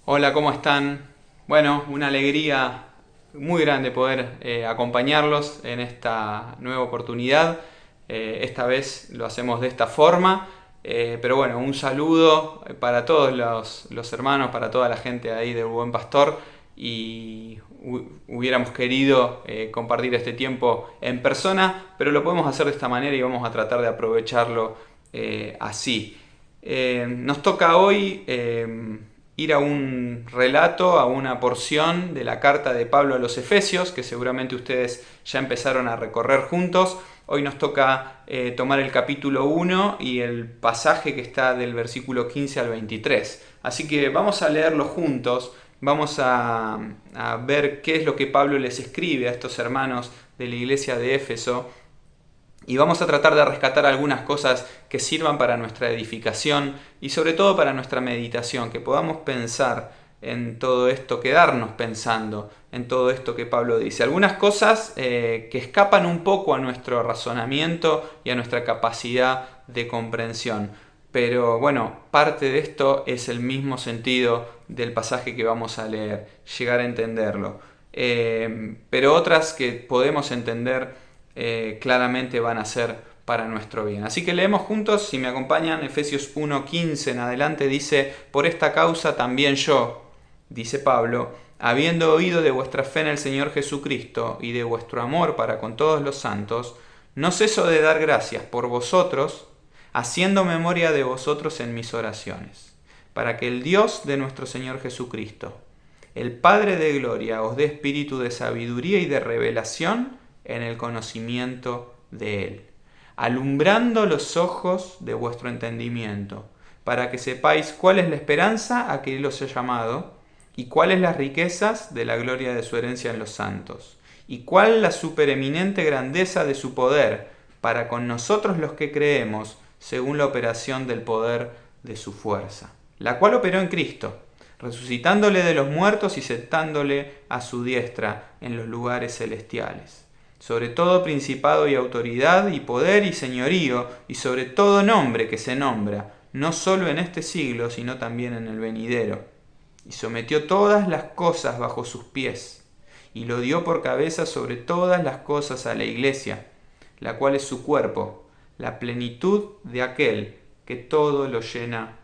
Hola, ¿cómo están? Bueno, una alegría muy grande poder acompañarlos en esta nueva oportunidad. Esta vez lo hacemos de esta forma, pero bueno, un saludo para todos los hermanos, para toda la gente ahí del Buen Pastor y hubiéramos querido compartir este tiempo en persona, pero lo podemos hacer de esta manera y vamos a tratar de aprovecharlo así. Nos toca hoy ir a un relato, a una porción de la carta de Pablo a los Efesios, que seguramente ustedes ya empezaron a recorrer juntos. Hoy nos toca tomar el capítulo 1 y el pasaje que está del versículo 15 al 23. Así que vamos a leerlo juntos, vamos a ver qué es lo que Pablo les escribe a estos hermanos de la iglesia de Éfeso. Y vamos a tratar de rescatar algunas cosas que sirvan para nuestra edificación y sobre todo para nuestra meditación, que podamos pensar en todo esto, quedarnos pensando en todo esto que Pablo dice. Algunas cosas que escapan un poco a nuestro razonamiento y a nuestra capacidad de comprensión. Pero bueno, parte de esto es el mismo sentido del pasaje que vamos a leer, llegar a entenderlo. Pero otras que podemos entender claramente van a ser para nuestro bien. Así que leemos juntos, si me acompañan, Efesios 1:15 en adelante dice: por esta causa también yo, dice Pablo, habiendo oído de vuestra fe en el Señor Jesucristo y de vuestro amor para con todos los santos, no ceso de dar gracias por vosotros, haciendo memoria de vosotros en mis oraciones, para que el Dios de nuestro Señor Jesucristo, el Padre de gloria, os dé espíritu de sabiduría y de revelación en el conocimiento de Él, alumbrando los ojos de vuestro entendimiento, para que sepáis cuál es la esperanza a que Él os ha llamado, y cuáles las riquezas de la gloria de su herencia en los santos, y cuál la supereminente grandeza de su poder para con nosotros los que creemos, según la operación del poder de su fuerza, la cual operó en Cristo, resucitándole de los muertos y sentándole a su diestra en los lugares celestiales, sobre todo principado y autoridad y poder y señorío, y sobre todo nombre que se nombra, no solo en este siglo, sino también en el venidero. Y sometió todas las cosas bajo sus pies, y lo dio por cabeza sobre todas las cosas a la iglesia, la cual es su cuerpo, la plenitud de aquel que todo lo llena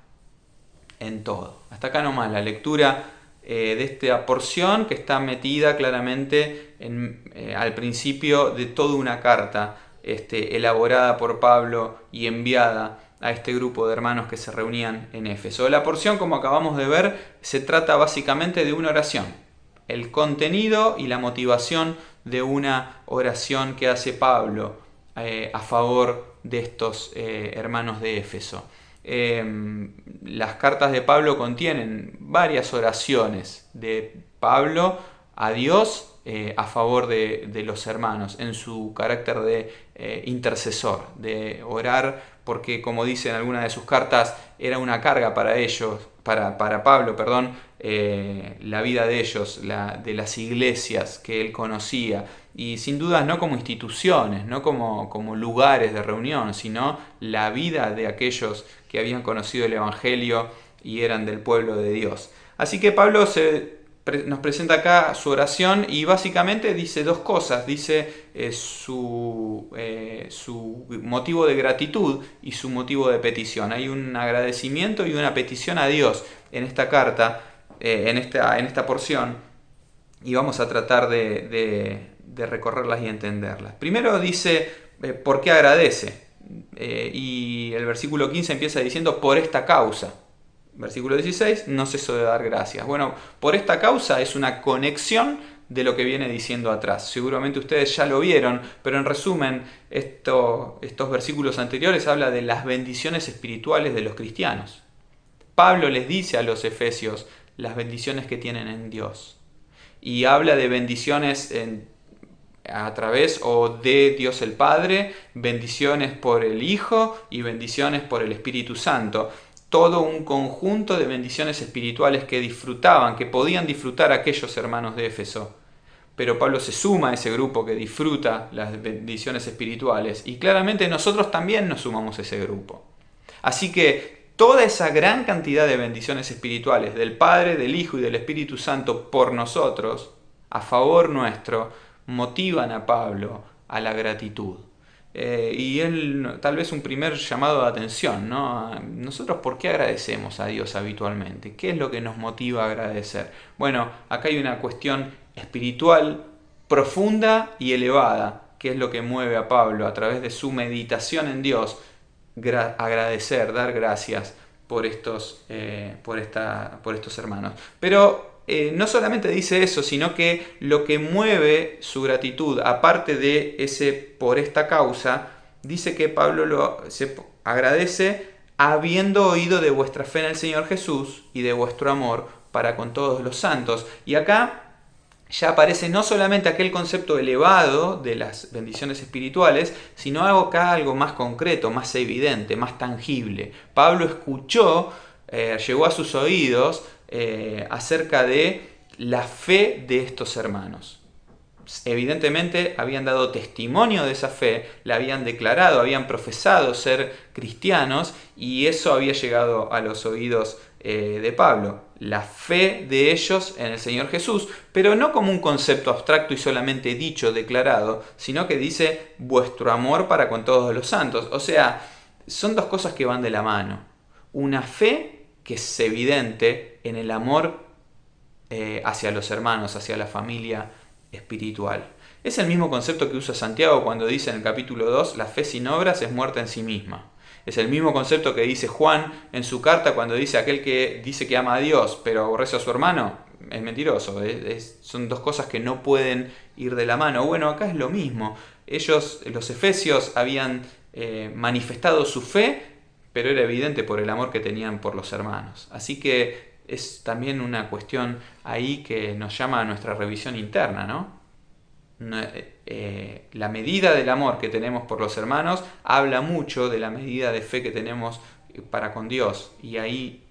en todo. Hasta acá nomás la lectura de esta porción que está metida claramente al principio de toda una carta elaborada por Pablo y enviada a este grupo de hermanos que se reunían en Éfeso. La porción, como acabamos de ver, se trata básicamente de una oración. El contenido y la motivación de una oración que hace Pablo a favor de estos hermanos de Éfeso. Las cartas de Pablo contienen varias oraciones de Pablo a Dios a favor de los hermanos en su carácter de intercesor, de orar, porque como dice en alguna de sus cartas, era una carga para ellos, para Pablo, perdón, la vida de ellos, de las iglesias que él conocía, y sin dudas no como instituciones, no como lugares de reunión, sino la vida de aquellos que habían conocido el Evangelio y eran del pueblo de Dios. Así que Pablo nos presenta acá su oración y básicamente dice dos cosas. Dice su motivo de gratitud y su motivo de petición. Hay un agradecimiento y una petición a Dios en esta carta, en esta porción, y vamos a tratar de recorrerlas y entenderlas. Primero dice por qué agradece, y el versículo 15 empieza diciendo por esta causa. Versículo 16, no ceso de dar gracias. Bueno, por esta causa es una conexión de lo que viene diciendo atrás. Seguramente ustedes ya lo vieron, pero en resumen, estos versículos anteriores habla de las bendiciones espirituales de los cristianos. Pablo les dice a los efesios las bendiciones que tienen en Dios. Y habla de bendiciones a través o de Dios el Padre, bendiciones por el Hijo y bendiciones por el Espíritu Santo. Todo un conjunto de bendiciones espirituales que disfrutaban, que podían disfrutar aquellos hermanos de Éfeso. Pero Pablo se suma a ese grupo que disfruta las bendiciones espirituales y claramente nosotros también nos sumamos a ese grupo. Así que toda esa gran cantidad de bendiciones espirituales del Padre, del Hijo y del Espíritu Santo por nosotros, a favor nuestro, motivan a Pablo a la gratitud. Y él, tal vez un primer llamado de atención, ¿no? Nosotros, ¿por qué agradecemos a Dios habitualmente? ¿Qué es lo que nos motiva a agradecer? Bueno, acá hay una cuestión espiritual profunda y elevada, que es lo que mueve a Pablo a través de su meditación en Dios, agradecer, dar gracias por estos hermanos. Pero no solamente dice eso, sino que lo que mueve su gratitud, aparte de ese por esta causa, dice que Pablo se agradece habiendo oído de vuestra fe en el Señor Jesús y de vuestro amor para con todos los santos. Y acá ya aparece no solamente aquel concepto elevado de las bendiciones espirituales, sino algo más concreto, más evidente, más tangible. Pablo escuchó, llegó a sus oídos acerca de la fe de estos hermanos. Evidentemente habían dado testimonio de esa fe, la habían declarado, habían profesado ser cristianos, y eso había llegado a los oídos de Pablo. La fe de ellos en el Señor Jesús, pero no como un concepto abstracto y solamente dicho, declarado, sino que dice vuestro amor para con todos los santos. O sea, son dos cosas que van de la mano. Una fe que es evidente en el amor hacia los hermanos, hacia la familia espiritual. Es el mismo concepto que usa Santiago cuando dice en el capítulo 2, la fe sin obras es muerta en sí misma. Es el mismo concepto que dice Juan en su carta cuando dice aquel que dice que ama a Dios pero aborrece a su hermano, es mentiroso. Son dos cosas que no pueden ir de la mano. Bueno, acá es lo mismo. Ellos, los efesios, habían manifestado su fe, pero era evidente por el amor que tenían por los hermanos. Así que es también una cuestión ahí que nos llama a nuestra revisión interna, ¿no? La medida del amor que tenemos por los hermanos habla mucho de la medida de fe que tenemos para con Dios, y ahí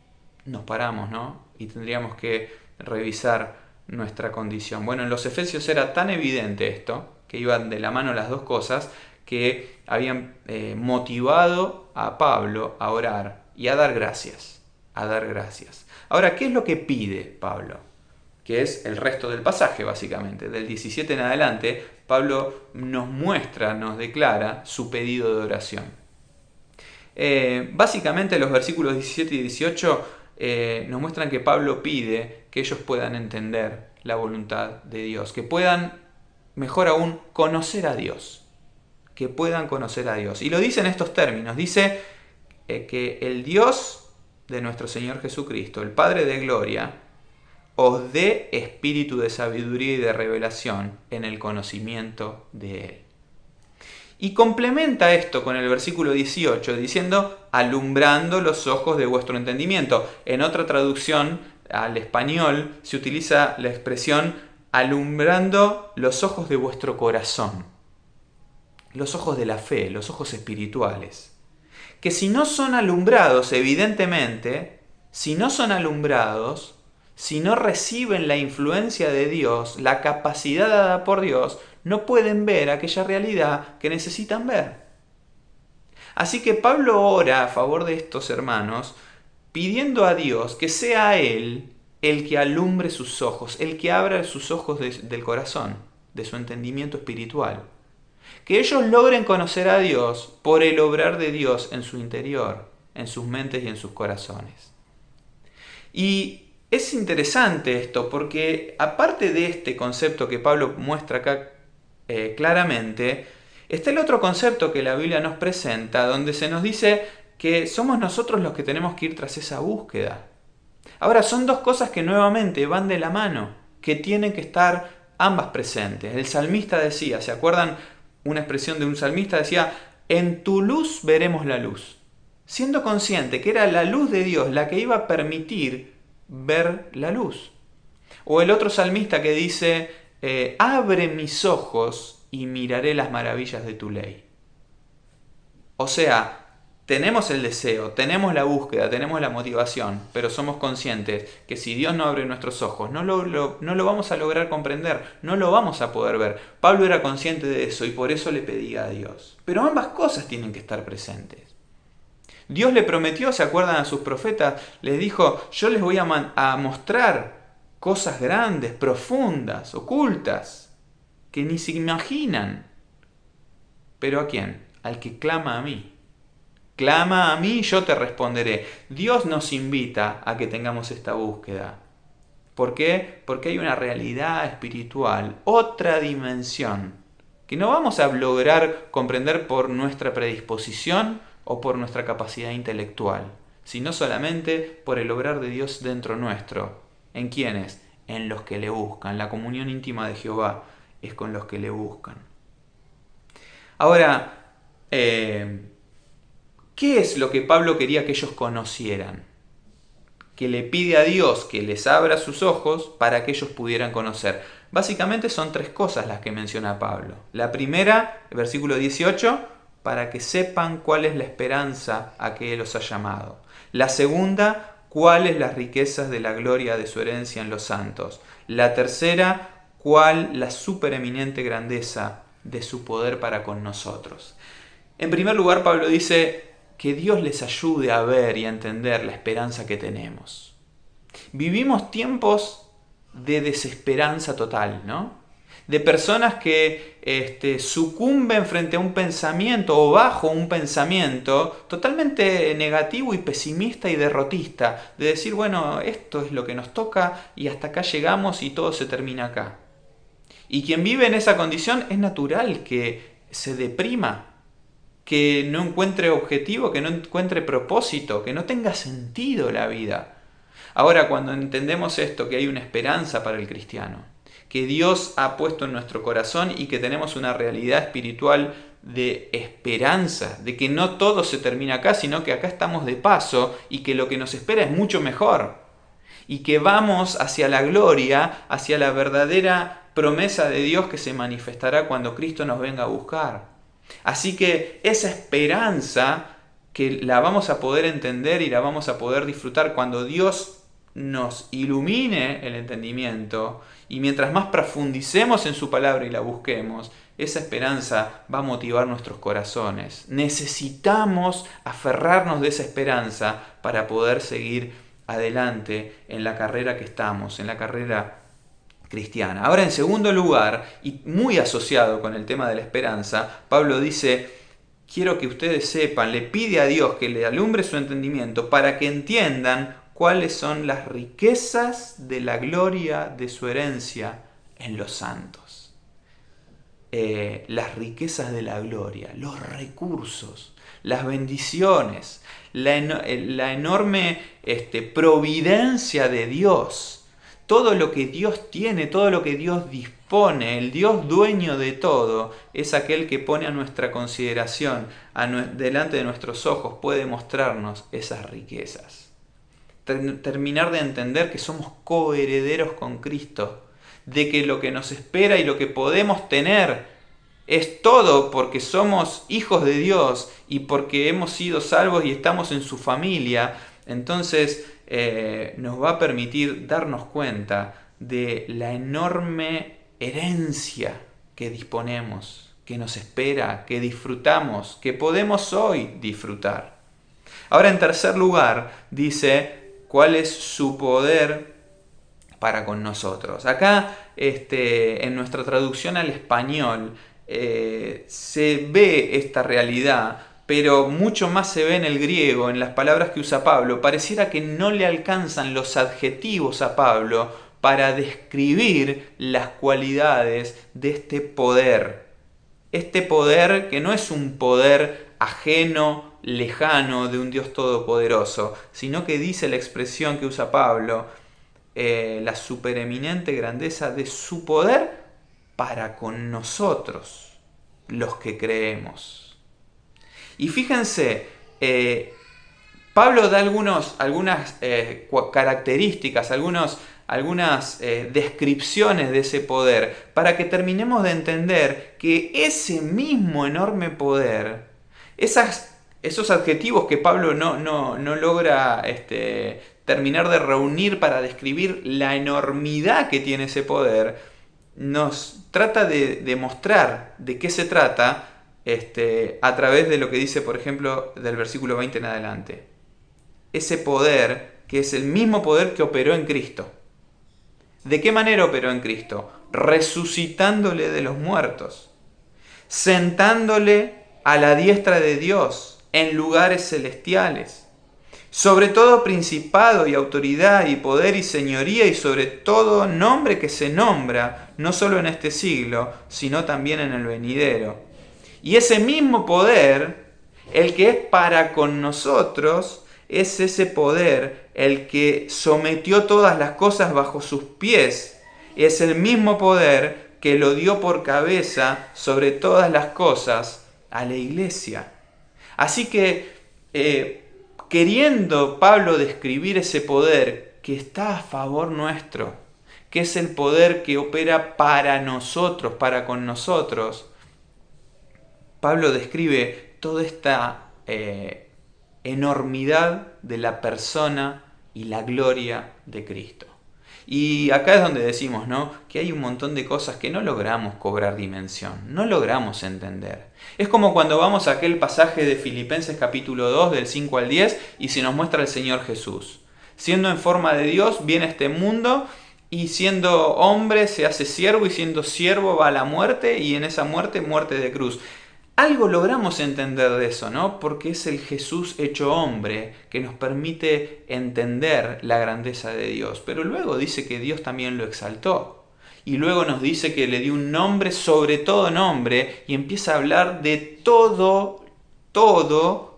nos paramos, ¿no? Y tendríamos que revisar nuestra condición. Bueno, en los Efesios era tan evidente esto, que iban de la mano las dos cosas, que habían motivado a Pablo a orar y a dar gracias, Ahora, ¿qué es lo que pide Pablo? Que es el resto del pasaje, básicamente. Del 17 en adelante, Pablo nos declara su pedido de oración. Básicamente los versículos 17 y 18 nos muestran que Pablo pide que ellos puedan entender la voluntad de Dios, que puedan, mejor aún, conocer a Dios. Que puedan conocer a Dios. Y lo dice en estos términos. Dice que el Dios de nuestro Señor Jesucristo, el Padre de Gloria, os dé espíritu de sabiduría y de revelación en el conocimiento de Él. Y complementa esto con el versículo 18 diciendo, alumbrando los ojos de vuestro entendimiento. En otra traducción al español se utiliza la expresión alumbrando los ojos de vuestro corazón. Los ojos de la fe, los ojos espirituales. Que si no son alumbrados, evidentemente, si no reciben la influencia de Dios, la capacidad dada por Dios, no pueden ver aquella realidad que necesitan ver. Así que Pablo ora a favor de estos hermanos, pidiendo a Dios que sea Él el que alumbre sus ojos, el que abra sus ojos del corazón, de su entendimiento espiritual. Que ellos logren conocer a Dios por el obrar de Dios en su interior, en sus mentes y en sus corazones. Y es interesante esto porque aparte de este concepto que Pablo muestra acá claramente, está el otro concepto que la Biblia nos presenta, donde se nos dice que somos nosotros los que tenemos que ir tras esa búsqueda. Ahora, son dos cosas que nuevamente van de la mano, que tienen que estar ambas presentes. El salmista decía, ¿se acuerdan? Una expresión de un salmista decía, en tu luz veremos la luz. Siendo consciente que era la luz de Dios la que iba a permitir ver la luz. O el otro salmista que dice, abre mis ojos y miraré las maravillas de tu ley. O sea, tenemos el deseo, tenemos la búsqueda, tenemos la motivación, pero somos conscientes que si Dios no abre nuestros ojos, no lo vamos a lograr comprender, no lo vamos a poder ver. Pablo era consciente de eso y por eso le pedía a Dios. Pero ambas cosas tienen que estar presentes. Dios le prometió, ¿se acuerdan a sus profetas? Les dijo, yo les voy a mostrar cosas grandes, profundas, ocultas, que ni se imaginan. ¿Pero a quién? Al que clama a mí. Clama a mí y yo te responderé. Dios nos invita a que tengamos esta búsqueda. ¿Por qué? Porque hay una realidad espiritual, otra dimensión, que no vamos a lograr comprender por nuestra predisposición o por nuestra capacidad intelectual, sino solamente por el obrar de Dios dentro nuestro. ¿En quiénes? En los que le buscan. La comunión íntima de Jehová es con los que le buscan. Ahora, ¿qué es lo que Pablo quería que ellos conocieran? Que le pide a Dios que les abra sus ojos para que ellos pudieran conocer. Básicamente son 3 cosas las que menciona Pablo. La primera, el versículo 18, para que sepan cuál es la esperanza a que Él los ha llamado. La segunda, cuáles las riquezas de la gloria de su herencia en los santos. La tercera, cuál la supereminente grandeza de su poder para con nosotros. En primer lugar, Pablo dice que Dios les ayude a ver y a entender la esperanza que tenemos. Vivimos tiempos de desesperanza total, ¿no? De personas que sucumben frente a un pensamiento o bajo un pensamiento totalmente negativo y pesimista y derrotista. De decir, bueno, esto es lo que nos toca y hasta acá llegamos y todo se termina acá. Y quien vive en esa condición es natural que se deprima, que no encuentre objetivo, que no encuentre propósito, que no tenga sentido la vida. Ahora, cuando entendemos esto, que hay una esperanza para el cristiano, que Dios ha puesto en nuestro corazón y que tenemos una realidad espiritual de esperanza, de que no todo se termina acá, sino que acá estamos de paso y que lo que nos espera es mucho mejor. Y que vamos hacia la gloria, hacia la verdadera promesa de Dios que se manifestará cuando Cristo nos venga a buscar. Así que esa esperanza que la vamos a poder entender y la vamos a poder disfrutar cuando Dios nos ilumine el entendimiento y mientras más profundicemos en su palabra y la busquemos, esa esperanza va a motivar nuestros corazones. Necesitamos aferrarnos de esa esperanza para poder seguir adelante en la carrera que estamos, en la carrera cristiana. Ahora, en segundo lugar, y muy asociado con el tema de la esperanza, Pablo dice, quiero que ustedes sepan, le pide a Dios que le alumbre su entendimiento para que entiendan cuáles son las riquezas de la gloria de su herencia en los santos. Las riquezas de la gloria, los recursos, las bendiciones, la enorme providencia de Dios. Todo lo que Dios tiene, todo lo que Dios dispone, el Dios dueño de todo, es aquel que pone a nuestra consideración, delante de nuestros ojos, puede mostrarnos esas riquezas. Terminar de entender que somos coherederos con Cristo, de que lo que nos espera y lo que podemos tener es todo porque somos hijos de Dios y porque hemos sido salvos y estamos en su familia. Entonces nos va a permitir darnos cuenta de la enorme herencia que disponemos, que nos espera, que disfrutamos, que podemos hoy disfrutar. Ahora, en tercer lugar, dice cuál es su poder para con nosotros. Acá, en nuestra traducción al español, se ve esta realidad, pero mucho más se ve en el griego, en las palabras que usa Pablo. Pareciera que no le alcanzan los adjetivos a Pablo para describir las cualidades de este poder. Este poder que no es un poder ajeno, lejano de un Dios todopoderoso, sino que dice la expresión que usa Pablo, la supereminente grandeza de su poder para con nosotros, los que creemos. Y fíjense, Pablo da algunas características, algunas descripciones de ese poder, para que terminemos de entender que ese mismo enorme poder, esos adjetivos que Pablo no logra terminar de reunir para describir la enormidad que tiene ese poder, nos trata de demostrar de qué se trata a través de lo que dice, por ejemplo, del versículo 20 en adelante. Ese poder que es el mismo poder que operó en Cristo. ¿De qué manera operó en Cristo? Resucitándole de los muertos, sentándole a la diestra de Dios en lugares celestiales, sobre todo principado y autoridad y poder y señoría y sobre todo nombre que se nombra, no solo en este siglo, sino también en el venidero. Y ese mismo poder, el que es para con nosotros, es ese poder el que sometió todas las cosas bajo sus pies. Es el mismo poder que lo dio por cabeza sobre todas las cosas a la iglesia. Así que, queriendo Pablo describir ese poder que está a favor nuestro, que es el poder que opera para nosotros, para con nosotros, Pablo describe toda esta enormidad de la persona y la gloria de Cristo. Y acá es donde decimos, ¿no?, que hay un montón de cosas que no logramos cobrar dimensión, no logramos entender. Es como cuando vamos a aquel pasaje de Filipenses capítulo 2 del 5 al 10 y se nos muestra el Señor Jesús. Siendo en forma de Dios, viene a este mundo y siendo hombre se hace siervo y siendo siervo va a la muerte y en esa muerte, muerte de cruz. Algo logramos entender de eso, ¿no? Porque es el Jesús hecho hombre que nos permite entender la grandeza de Dios. Pero luego dice que Dios también lo exaltó. Y luego nos dice que le dio un nombre sobre todo nombre y empieza a hablar de todo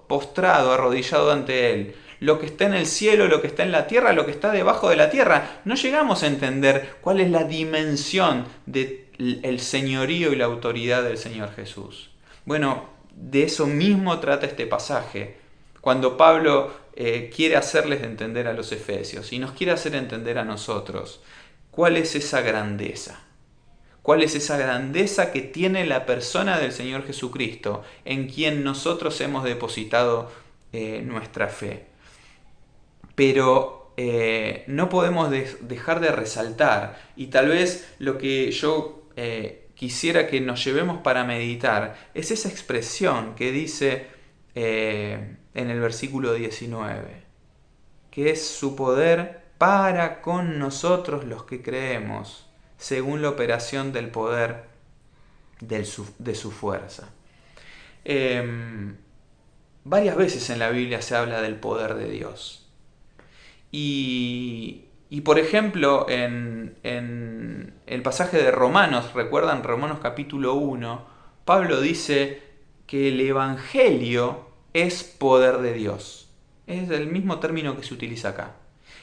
postrado, arrodillado ante Él. Lo que está en el cielo, lo que está en la tierra, lo que está debajo de la tierra. No llegamos a entender cuál es la dimensión del señorío y la autoridad del Señor Jesús. Bueno, de eso mismo trata este pasaje, cuando Pablo quiere hacerles entender a los efesios y nos quiere hacer entender a nosotros cuál es esa grandeza. ¿Cuál es esa grandeza que tiene la persona del Señor Jesucristo, en quien nosotros hemos depositado nuestra fe? Pero no podemos dejar de resaltar, y tal vez lo que yo quisiera que nos llevemos para meditar es esa expresión que dice en el versículo 19, que es su poder para con nosotros los que creemos, según la operación del poder de su fuerza. Varias veces en la Biblia se habla del poder de Dios. Y por ejemplo, en el pasaje de Romanos, ¿recuerdan? Romanos capítulo 1, Pablo dice que el Evangelio es poder de Dios. Es el mismo término que se utiliza acá.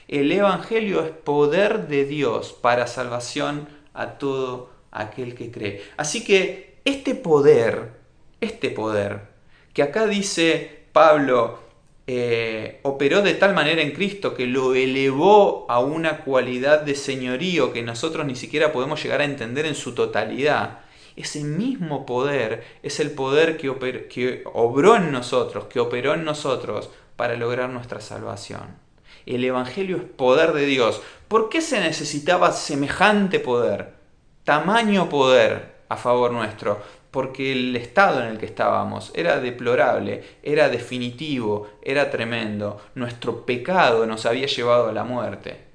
El Evangelio es poder de Dios para salvación a todo aquel que cree. Así que este poder que acá dice Pablo, operó de tal manera en Cristo que lo elevó a una cualidad de señorío que nosotros ni siquiera podemos llegar a entender en su totalidad. Ese mismo poder es el poder que obró en nosotros, que operó en nosotros para lograr nuestra salvación. El Evangelio es poder de Dios. ¿Por qué se necesitaba semejante poder, tamaño poder a favor nuestro? Porque el estado en el que estábamos era deplorable, era definitivo, era tremendo. Nuestro pecado nos había llevado a la muerte.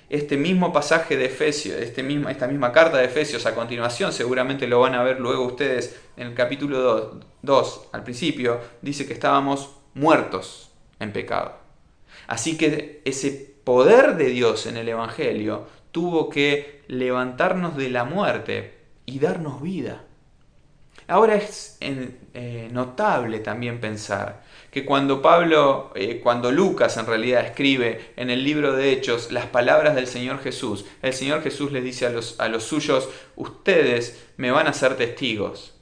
Este mismo pasaje de Efesios, esta misma carta de Efesios a continuación, seguramente lo van a ver luego ustedes en el capítulo 2 al principio, dice que estábamos muertos en pecado. Así que ese poder de Dios en el Evangelio tuvo que levantarnos de la muerte y darnos vida. Ahora es notable también pensar que cuando Lucas en realidad escribe en el libro de Hechos las palabras del Señor Jesús, el Señor Jesús les dice a los suyos, ustedes me van a ser testigos.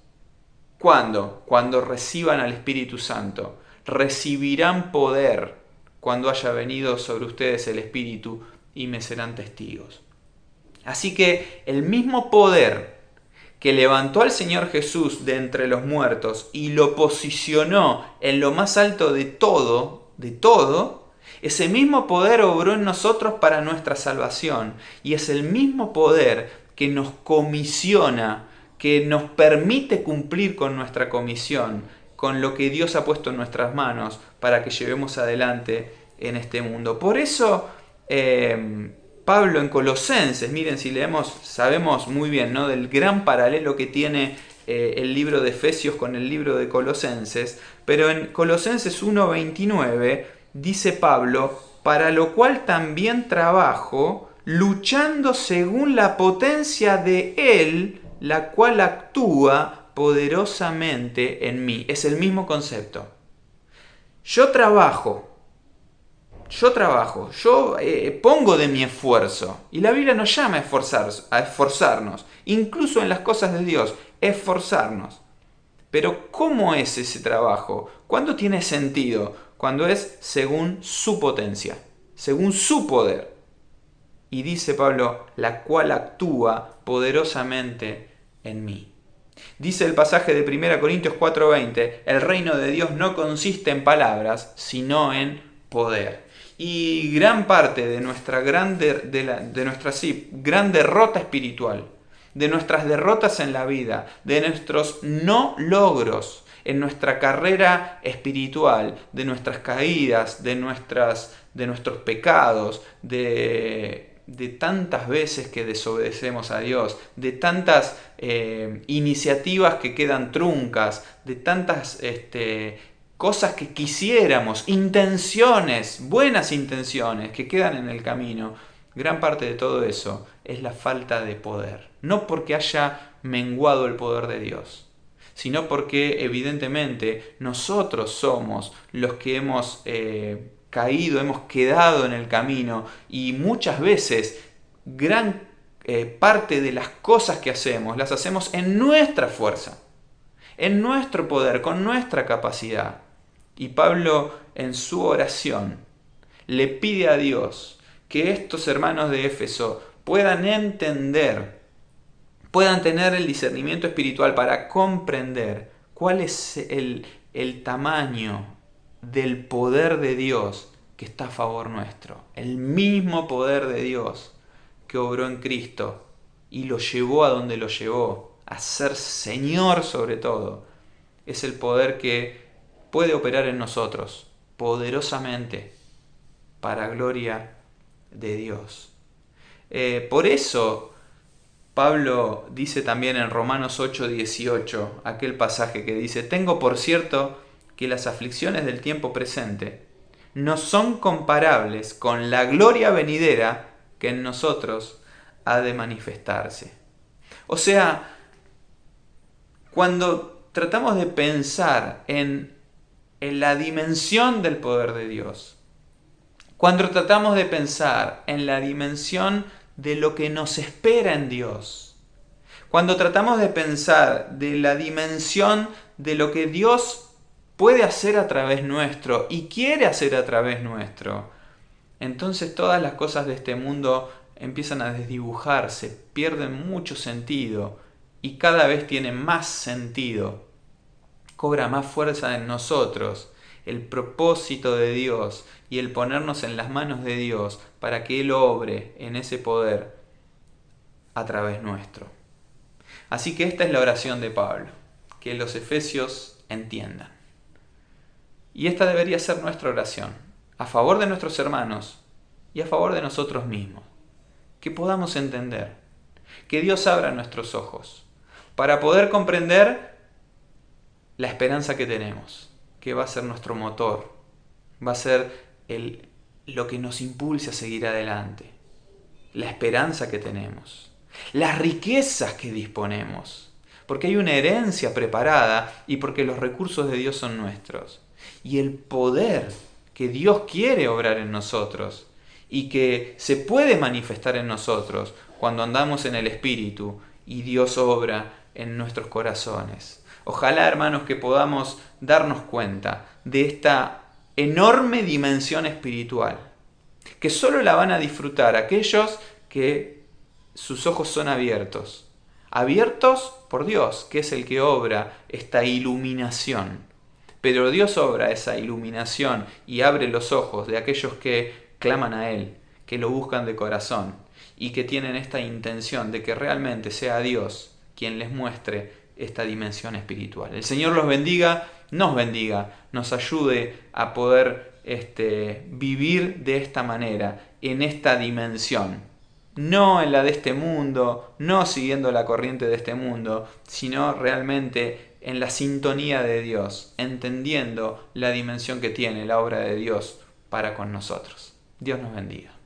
¿Cuándo? Cuando reciban al Espíritu Santo. Recibirán poder cuando haya venido sobre ustedes el Espíritu y me serán testigos. Así que el mismo poder que levantó al Señor Jesús de entre los muertos y lo posicionó en lo más alto de todo, ese mismo poder obró en nosotros para nuestra salvación. Y es el mismo poder que nos comisiona, que nos permite cumplir con nuestra comisión, con lo que Dios ha puesto en nuestras manos para que llevemos adelante en este mundo. Por eso Pablo en Colosenses, miren, si leemos, sabemos muy bien, ¿no?, del gran paralelo que tiene el libro de Efesios con el libro de Colosenses, pero en Colosenses 1:29 dice Pablo: para lo cual también trabajo, luchando según la potencia de Él, la cual actúa poderosamente en mí. Es el mismo concepto. Yo trabajo, yo pongo de mi esfuerzo. Y la Biblia nos llama a esforzarnos, incluso en las cosas de Dios, esforzarnos. Pero ¿cómo es ese trabajo? ¿Cuándo tiene sentido? Cuando es según su potencia, según su poder. Y dice Pablo, la cual actúa poderosamente en mí. Dice el pasaje de 1 Corintios 4:20, el reino de Dios no consiste en palabras, sino en poder. Y gran parte de nuestra gran derrota espiritual, de nuestras derrotas en la vida, de nuestros no logros en nuestra carrera espiritual, de nuestras caídas, de nuestros pecados, de tantas veces que desobedecemos a Dios, de tantas iniciativas que quedan truncas, de tantas cosas que quisiéramos, intenciones, buenas intenciones que quedan en el camino. Gran parte de todo eso es la falta de poder. No porque haya menguado el poder de Dios, sino porque evidentemente nosotros somos los que hemos caído, hemos quedado en el camino, y muchas veces gran parte de las cosas que hacemos las hacemos en nuestra fuerza, en nuestro poder, con nuestra capacidad. Y Pablo en su oración le pide a Dios que estos hermanos de Éfeso puedan entender, puedan tener el discernimiento espiritual para comprender cuál es el tamaño del poder de Dios que está a favor nuestro. El mismo poder de Dios que obró en Cristo y lo llevó a donde lo llevó, a ser Señor sobre todo, es el poder que puede operar en nosotros poderosamente para gloria de Dios. Por eso Pablo dice también en Romanos 8:18, aquel pasaje que dice: tengo por cierto que las aflicciones del tiempo presente no son comparables con la gloria venidera que en nosotros ha de manifestarse. O sea, cuando tratamos de pensar en la dimensión del poder de Dios, cuando tratamos de pensar en la dimensión de lo que nos espera en Dios, cuando tratamos de pensar de la dimensión de lo que Dios puede hacer a través nuestro y quiere hacer a través nuestro, entonces todas las cosas de este mundo empiezan a desdibujarse, pierden mucho sentido y cada vez tienen más sentido. Cobra más fuerza en nosotros el propósito de Dios y el ponernos en las manos de Dios para que Él obre en ese poder a través nuestro. Así que esta es la oración de Pablo, que los efesios entiendan. Y esta debería ser nuestra oración, a favor de nuestros hermanos y a favor de nosotros mismos. Que podamos entender, que Dios abra nuestros ojos para poder comprender la esperanza que tenemos, que va a ser nuestro motor, va a ser lo que nos impulse a seguir adelante, la esperanza que tenemos, las riquezas que disponemos, porque hay una herencia preparada y porque los recursos de Dios son nuestros, y el poder que Dios quiere obrar en nosotros y que se puede manifestar en nosotros cuando andamos en el Espíritu y Dios obra en nuestros corazones. Ojalá, hermanos, que podamos darnos cuenta de esta enorme dimensión espiritual, que solo la van a disfrutar aquellos que sus ojos son abiertos por Dios, que es el que obra esta iluminación. Pero Dios obra esa iluminación y abre los ojos de aquellos que claman a Él, que lo buscan de corazón y que tienen esta intención de que realmente sea Dios quien les muestre esta dimensión espiritual. El Señor los bendiga, nos ayude a poder vivir de esta manera, en esta dimensión. No en la de este mundo, no siguiendo la corriente de este mundo, sino realmente en la sintonía de Dios, entendiendo la dimensión que tiene la obra de Dios para con nosotros. Dios nos bendiga.